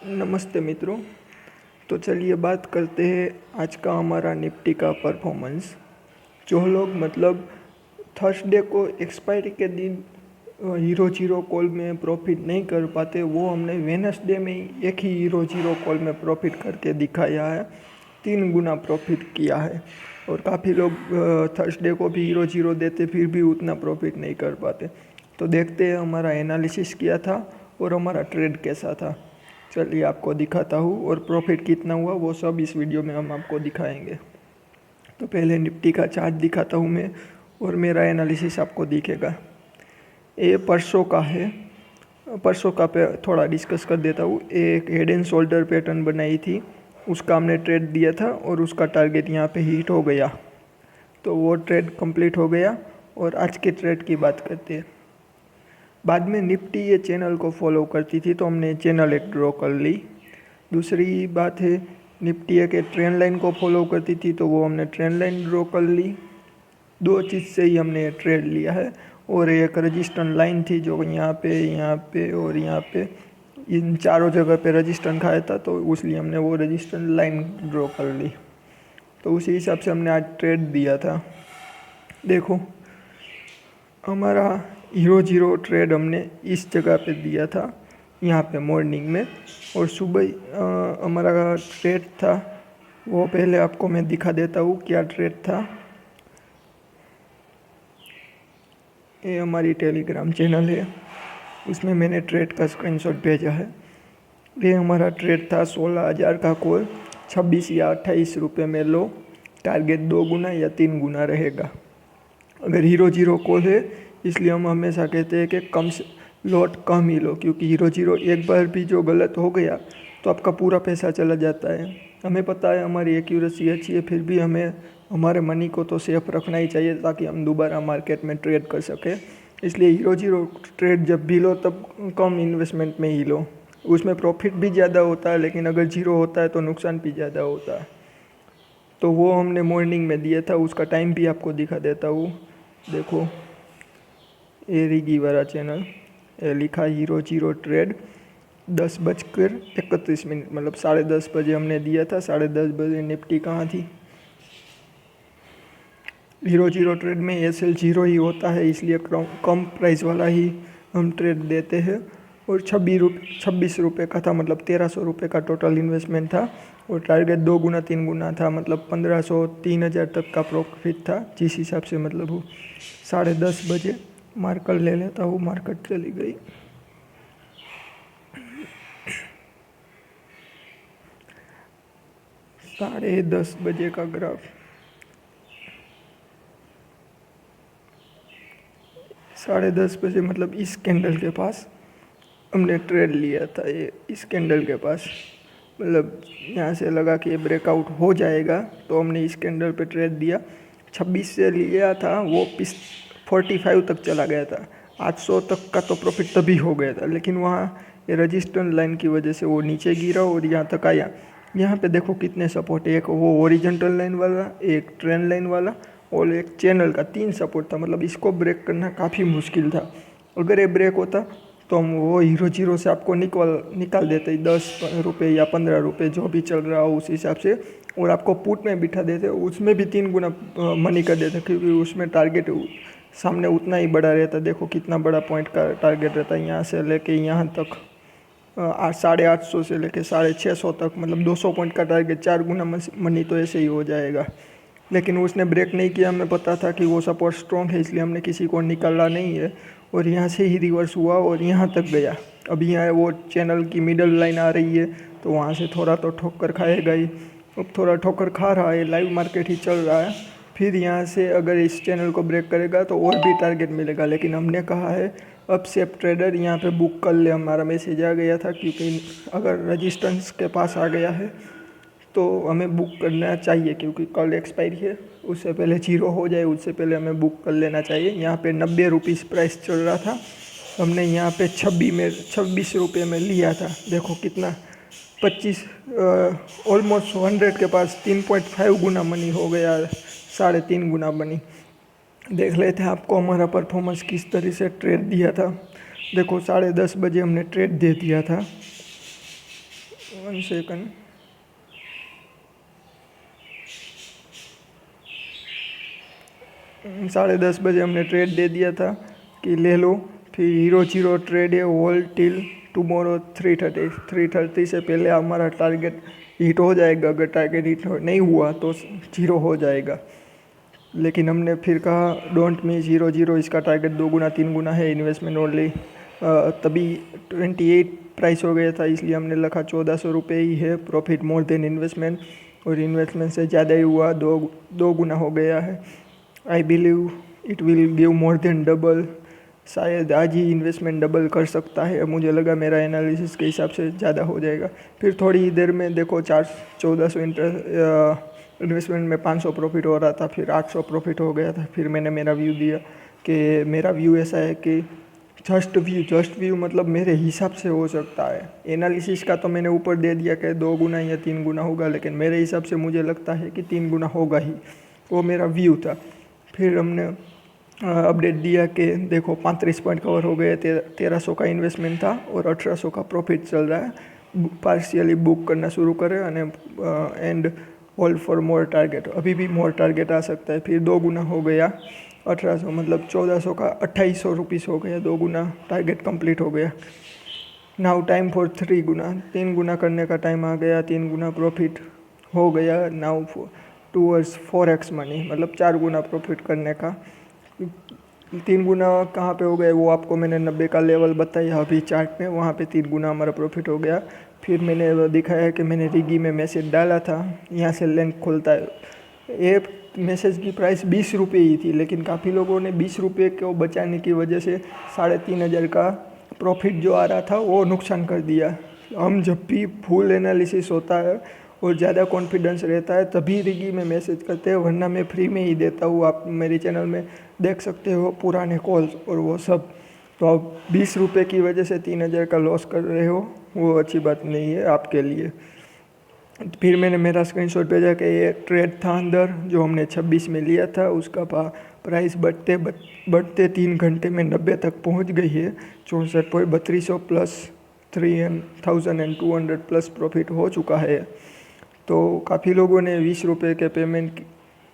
नमस्ते मित्रों। तो चलिए बात करते हैं आज का हमारा निफ्टी का परफॉर्मेंस। जो लोग मतलब थर्सडे को एक्सपायरी के दिन हीरो जीरो कॉल में प्रॉफिट नहीं कर पाते, वो हमने वेडनेसडे में ही एक ही हीरो जीरो कॉल में प्रॉफिट करके दिखाया है, 3 गुना प्रॉफिट किया है। और काफ़ी लोग थर्सडे को भी हीरो जीरो देते फिर भी उतना प्रॉफिट नहीं कर पाते। तो देखते हैं हमारा एनालिसिस किया था और हमारा ट्रेड कैसा था। चलिए आपको दिखाता हूँ और प्रॉफिट कितना हुआ वो सब इस वीडियो में हम आपको दिखाएंगे। तो पहले निफ्टी का चार्ट दिखाता हूँ मैं और मेरा एनालिसिस आपको दिखेगा। ये परसों का है, परसों का पे थोड़ा डिस्कस कर देता हूँ। एक हेड एंड शोल्डर पैटर्न बनाई थी, उसका हमने ट्रेड दिया था और उसका टारगेट यहाँ पे हिट हो गया, तो वो ट्रेड कंप्लीट हो गया। और आज के ट्रेड की बात करते हैं। बाद में निफ्टी ये चैनल को फॉलो करती थी तो हमने चैनल एक ड्रॉ कर ली। दूसरी बात है निफ्टी एक ट्रेंड लाइन को फॉलो करती थी तो वो हमने ट्रेंड लाइन ड्रॉ कर ली। 2 चीज़ से ही हमने ट्रेड लिया है। और एक रजिस्टेंस लाइन थी जो यहाँ पे और यहाँ पे, इन चारों जगह पे रजिस्टेंस खाया था, तो इसलिए हमने वो रजिस्टेंस लाइन ड्रॉ कर ली। तो उसी हिसाब से हमने आज ट्रेड दिया था। देखो हमारा हीरो जीरो ट्रेड हमने इस जगह पे दिया था, यहाँ पे मॉर्निंग में। और सुबह हमारा ट्रेड था वो पहले आपको मैं दिखा देता हूँ क्या ट्रेड था। ये हमारी टेलीग्राम चैनल है, उसमें मैंने ट्रेड का स्क्रीनशॉट भेजा है। ये हमारा ट्रेड था 16,000 का कॉल, 26 या 28 रुपये में लो, टारगेट 2 गुना या 3 गुना रहेगा। अगर हीरो जीरो कॉल है इसलिए हम हमेशा कहते हैं कि कम से लॉट कम ही लो, क्योंकि हीरो जीरो एक बार भी जो गलत हो गया तो आपका पूरा पैसा चला जाता है। हमें पता है हमारी एक्यूरेसी अच्छी है, फिर भी हमें हमारे मनी को तो सेफ रखना ही चाहिए ताकि हम दोबारा मार्केट में ट्रेड कर सकें। इसलिए हीरो जीरो ट्रेड जब भी लो तब कम इन्वेस्टमेंट में ही लो। उसमें प्रॉफिट भी ज़्यादा होता है, लेकिन अगर जीरो होता है तो नुकसान भी ज़्यादा होता है। तो वो हमने मॉर्निंग में दिया था, उसका टाइम भी आपको दिखा देता हूँ। देखो ये रिगी वाला चैनल, लिखा हीरो जीरो ट्रेड 10:31, मतलब 10:30 बजे हमने दिया था। 10:30 बजे निफ्टी कहाँ थी। हीरो जीरो ट्रेड में एसएल जीरो ही होता है, इसलिए कम प्राइस वाला ही हम ट्रेड देते हैं। और 26 रुपये का था, मतलब 1300 रुपये का टोटल इन्वेस्टमेंट था। और टारगेट 2 गुना 3 गुना था, मतलब 1500 3000 तक का प्रॉफिट था जिस हिसाब से। मतलब वो 10:30 बजे मार्कर ले लेता हूँ, मार्केट चली गई। साढ़े 10 बजे का ग्राफ, 10:30 बजे मतलब इस कैंडल के पास हमने ट्रेड लिया था। ये इस कैंडल के पास, मतलब यहाँ से लगा कि ये ब्रेकआउट हो जाएगा तो हमने इस कैंडल पे ट्रेड दिया। 26 से लिया था, वो 45 तक चला गया था। 800 तक का तो प्रॉफिट तभी हो गया था, लेकिन वहाँ ये रजिस्टेंस लाइन की वजह से वो नीचे गिरा और यहाँ तक आया। यहाँ पे देखो कितने सपोर्ट है, एक वो ओरिजेंटल लाइन वाला, एक ट्रेंड लाइन वाला और एक चैनल का, 3 सपोर्ट था। मतलब इसको ब्रेक करना काफ़ी मुश्किल था। अगर ये ब्रेक होता तो हम वो हीरो जीरो से आपको निकाल देते 10 रुपये या 15 रुपये जो भी चल रहा हो उस हिसाब से, और आपको पुट में बिठा देते, उसमें भी 3 गुना मनी कर देते, क्योंकि उसमें टारगेट सामने उतना ही बड़ा रहता। देखो कितना बड़ा पॉइंट का टारगेट रहता है, यहाँ से लेके यहाँ तक 850 से लेके 650 तक, मतलब 200 पॉइंट का टारगेट, 4 गुना मनी तो ऐसे ही हो जाएगा। लेकिन उसने ब्रेक नहीं किया, हमें पता था कि वो सपोर्ट स्ट्रॉन्ग है, इसलिए हमने किसी को निकाला नहीं है और यहाँ से ही रिवर्स हुआ और यहाँ तक गया। अभी यहाँ वो चैनल की मिडल लाइन आ रही है तो वहाँ से थोड़ा तो ठोकर खाएगा ही। अब थोड़ा ठोकर खा रहा है, लाइव मार्केट ही चल रहा है। फिर यहाँ से अगर इस चैनल को ब्रेक करेगा तो और भी टारगेट मिलेगा, लेकिन हमने कहा है अब सेफ ट्रेडर यहाँ पे बुक कर ले। हमारा मैसेज आ गया था, क्योंकि अगर रजिस्टेंस के पास आ गया है तो हमें बुक करना चाहिए, क्योंकि कल एक्सपायरी है, उससे पहले जीरो हो जाए उससे पहले हमें बुक कर लेना चाहिए। यहाँ पे 90 रुपीज़ प्राइस चल रहा था, हमने यहाँ पे 26 रुपये में लिया था। देखो कितना 25 ऑलमोस्ट 100 के पास 3.5 गुना मनी हो गया, 3.5 गुना मनी। देख लेते हैं आपको हमारा परफॉर्मेंस किस तरह से ट्रेड दिया था। देखो 10:30 बजे हमने ट्रेड दे दिया था, 1 सेकंड। साढ़े 10 बजे हमने ट्रेड दे दिया था कि ले लो। फिर हीरो जीरो ट्रेड है, होल्ड टिल टुमारो 3:30 से पहले हमारा टारगेट हिट हो जाएगा। अगर टारगेट हिट नहीं हुआ तो जीरो हो जाएगा। लेकिन हमने फिर कहा डोंट मिस जीरो, इसका टारगेट 2 गुना 3 गुना है, इन्वेस्टमेंट ओनली। तभी 28 प्राइस हो गया था, इसलिए हमने लिखा 1400 रुपये ही है, प्रॉफिट मोर देन इन्वेस्टमेंट। और इन्वेस्टमेंट से ज़्यादा ही हुआ, दो गुना हो गया है। I believe it will give more than double. शायद आज ही इन्वेस्टमेंट डबल कर सकता है, मुझे लगा मेरा एनालिसिस के हिसाब से ज़्यादा हो जाएगा। फिर थोड़ी ही देर में देखो 1400 इन्वेस्टमेंट में 500 प्रॉफिट हो रहा था, फिर 800 प्रॉफिट हो गया था। फिर मैंने मेरा व्यू दिया कि मेरा व्यू ऐसा है कि जस्ट व्यू मतलब मेरे हिसाब से हो सकता है। एनालिसिस का तो मैंने ऊपर दे दिया कि 2 गुना या 3 गुना होगा, लेकिन मेरे हिसाब से मुझे लगता है कि 3 गुना होगा ही। वो मेरा व्यू था। फिर हमने अपडेट दिया कि देखो 35 पॉइंट कवर हो गए, 1300 का इन्वेस्टमेंट था और 1800 का प्रॉफिट चल रहा है। पार्शियली बुक करना शुरू करें and hold for more target. अभी भी मोर टारगेट आ सकता है। फिर 2 गुना हो गया, 1800 मतलब 1400 का 2800 रुपीज़ हो गया। 2 गुना टारगेट कंप्लीट हो गया। नाउ टाइम फॉर 3 गुना, 3 गुना करने का टाइम आ गया। 3 गुना प्रॉफिट हो गया। नाउ टूवर्ड्स 4x मनी, मतलब 4 गुना प्रॉफिट करने का। 3 गुना कहाँ पे हो गए वो आपको मैंने 90 का लेवल बताया अभी चार्ट में, वहाँ पे 3 गुना हमारा प्रॉफिट हो गया। फिर मैंने दिखाया कि मैंने रिगी में मैसेज डाला था, यहाँ से लिंक खुलता है। ये मैसेज की प्राइस 20 रुपये ही थी, लेकिन काफ़ी लोगों ने 20 रुपये को बचाने की वजह से 3500 का प्रॉफिट जो आ रहा था वो नुकसान कर दिया। हम जब भी फुल एनालिसिस होता है और ज़्यादा कॉन्फिडेंस रहता है तभी रिगी में मैसेज करते हैं, वरना मैं फ्री में ही देता हूँ। आप मेरे चैनल में देख सकते हो पुराने कॉल्स और वो सब। तो आप 20 रुपये की वजह से 3000 का लॉस कर रहे हो, वो अच्छी बात नहीं है आपके लिए। फिर मैंने मेरा स्क्रीनशॉट भेजा कि ये ट्रेड था अंदर जो हमने 26 में लिया था, उसका प्राइस बढ़ते 3 घंटे में 90 तक पहुंच गई है। 64,3200 प्लस 3,200 प्लस प्रॉफिट हो चुका है। तो काफ़ी लोगों ने 20 रुपये के पेमेंट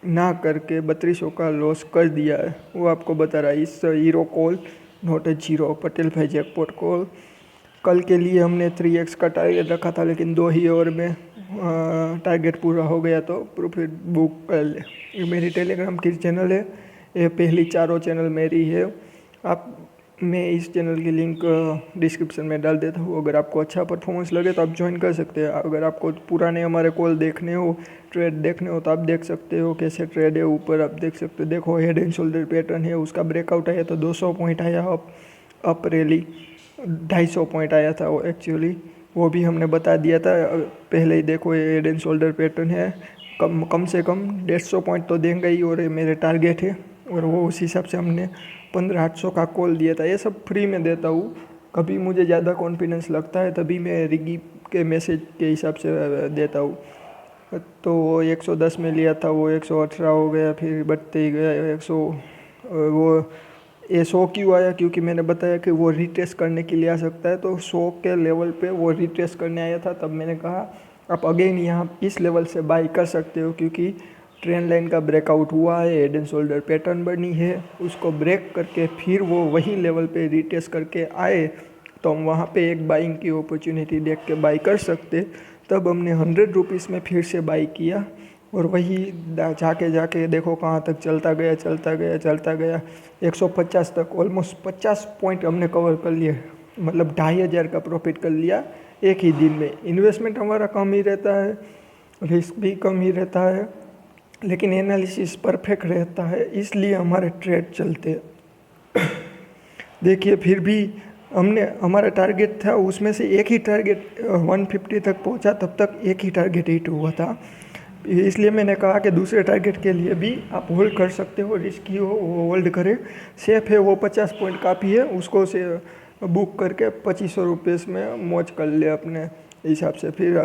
ना करके 3200 का लॉस कर दिया है, वो आपको बता रहा है। इस hero call not a zero, Patel भाई जैकपॉट कॉल। कल के लिए हमने 3x का टारगेट रखा था, लेकिन 2 ही ओवर में टारगेट पूरा हो गया तो प्रॉफिट बुक कर ले। ये मेरी टेलीग्राम की चैनल है, ये पहली 4 चैनल मेरी है। मैं इस चैनल की लिंक डिस्क्रिप्शन में डाल देता हूँ। अगर आपको अच्छा परफॉर्मेंस लगे तो आप ज्वाइन कर सकते हैं। अगर आपको पुराने हमारे कॉल देखने हो, ट्रेड देखने हो, तो आप देख सकते हो कैसे ट्रेड है। ऊपर आप देख सकते हो, देखो हेड एंड शोल्डर पैटर्न है, उसका ब्रेकआउट आया तो 200 पॉइंट आया अप रैली। 250 पॉइंट आया था वो एक्चुअली, वो भी हमने बता दिया था पहले ही। देखो ये हेड एंड शोल्डर पैटर्न है, कम से कम 150 पॉइंट तो देंगे ही, और ये मेरे टारगेट है। और वो उस हिसाब से हमने 15,800 का कॉल दिया था। ये सब फ्री में देता हूँ। कभी मुझे ज़्यादा कॉन्फिडेंस लगता है तभी मैं रिगी के मैसेज के हिसाब से देता हूँ। तो वो 110 में लिया था, वो 118 हो गया, फिर बढ़ते ही गया 100। वो ये 100 क्यों आया? क्योंकि मैंने बताया कि वो रिट्रेस करने के लिए आ सकता है, तो 100 के लेवल पे वो रिट्रेस करने आया था। तब मैंने कहा आप अगेन यहाँ इस लेवल से बाई कर सकते हो, क्योंकि ट्रेंड लाइन का ब्रेकआउट हुआ है, हेड एंड शोल्डर पैटर्न बनी है, उसको ब्रेक करके फिर वो वही लेवल पे रिट्रेस करके आए तो हम वहाँ पे एक बाइंग की अपॉर्चुनिटी देख के बाई कर सकते। तब हमने 100 रुपीज़ में फिर से बाई किया, और वही जाके देखो कहाँ तक चलता गया 150 तक। ऑलमोस्ट 50 पॉइंट हमने कवर कर लिए, मतलब 2500 का प्रॉफिट कर लिया एक ही दिन में। इन्वेस्टमेंट हमारा कम ही रहता है, रिस्क भी कम ही रहता है, लेकिन एनालिसिस परफेक्ट रहता है, इसलिए हमारे ट्रेड चलते हैं। देखिए फिर भी हमारा टारगेट था, उसमें से एक ही टारगेट 150 तक पहुंचा, तब तक एक ही टारगेट हिट हुआ था। इसलिए मैंने कहा कि दूसरे टारगेट के लिए भी आप होल्ड कर सकते हो, रिस्की हो वो होल्ड करें, सेफ है वो 50 पॉइंट काफ़ी है, उसको से बुक करके 2500 रुपये में मौज कर ले अपने हिसाब से। फिर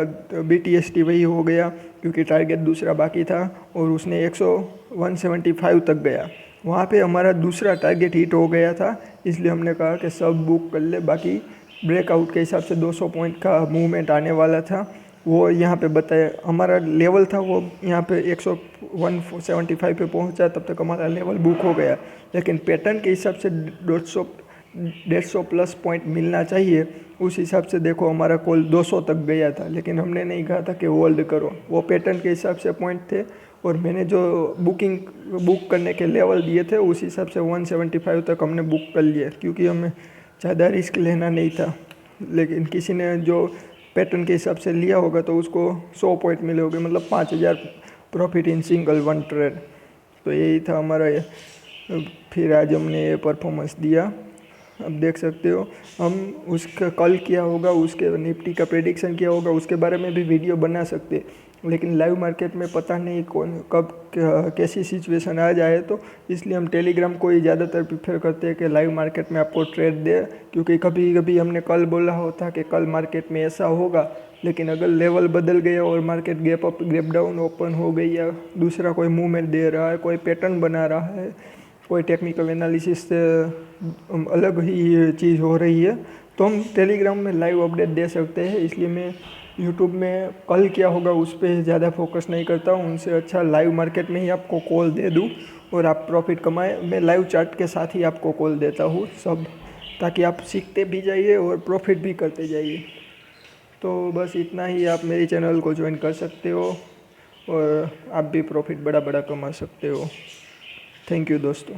BTST वही हो गया, क्योंकि टारगेट दूसरा बाकी था और उसने 175 तक गया, वहाँ पे हमारा दूसरा टारगेट हिट हो गया था। इसलिए हमने कहा कि सब बुक कर ले, बाकी ब्रेकआउट के हिसाब से 200 पॉइंट का मूवमेंट आने वाला था, वो यहाँ पे बताया। हमारा लेवल था वो यहाँ पे 175 पे पहुँचा, तब तक हमारा लेवल बुक हो गया। लेकिन पैटर्न के हिसाब से 150 प्लस पॉइंट मिलना चाहिए, उस हिसाब से देखो हमारा कॉल 200 तक गया था, लेकिन हमने नहीं कहा था कि होल्ड करो। वो पैटर्न के हिसाब से पॉइंट थे और मैंने जो बुक करने के लेवल दिए थे उस हिसाब से 175 तक हमने बुक कर लिया, क्योंकि हमें ज़्यादा रिस्क लेना नहीं था। लेकिन किसी ने जो पैटर्न के हिसाब से लिया होगा तो उसको 100 पॉइंट मिले होंगे, मतलब 5000 profit in single one trade. तो यही था हमारा। फिर आज हमने ये परफॉर्मेंस दिया। अब देख सकते हो हम उसका कल किया होगा, उसके निफ्टी का प्रेडिक्शन किया होगा, उसके बारे में भी वीडियो बना सकते, लेकिन लाइव मार्केट में पता नहीं कौन कब कैसी सिचुएशन आ जाए, तो इसलिए हम टेलीग्राम को ही ज़्यादातर प्रीफर करते हैं कि लाइव मार्केट में आपको ट्रेड दे। क्योंकि कभी कभी हमने कल बोला होता कि कल मार्केट में ऐसा होगा, लेकिन अगर लेवल बदल गया और market gap up gap down open हो गई या दूसरा कोई मूवमेंट दे रहा है, कोई पैटर्न बना रहा है, कोई टेक्निकल एनालिसिस से अलग ही चीज़ हो रही है, तो हम टेलीग्राम में लाइव अपडेट दे सकते हैं। इसलिए मैं यूट्यूब में कल क्या होगा उस पर ज़्यादा फोकस नहीं करता हूँ, उनसे अच्छा लाइव मार्केट में ही आपको कॉल दे दूँ और आप प्रॉफिट कमाएं। मैं लाइव चार्ट के साथ ही आपको कॉल देता हूँ सब, ताकि आप सीखते भी जाइए और प्रॉफिट भी करते जाइए। तो बस इतना ही, आप मेरे चैनल को ज्वाइन कर सकते हो और आप भी प्रॉफिट बड़ा बड़ा कमा सकते हो। थैंक यू दोस्तों।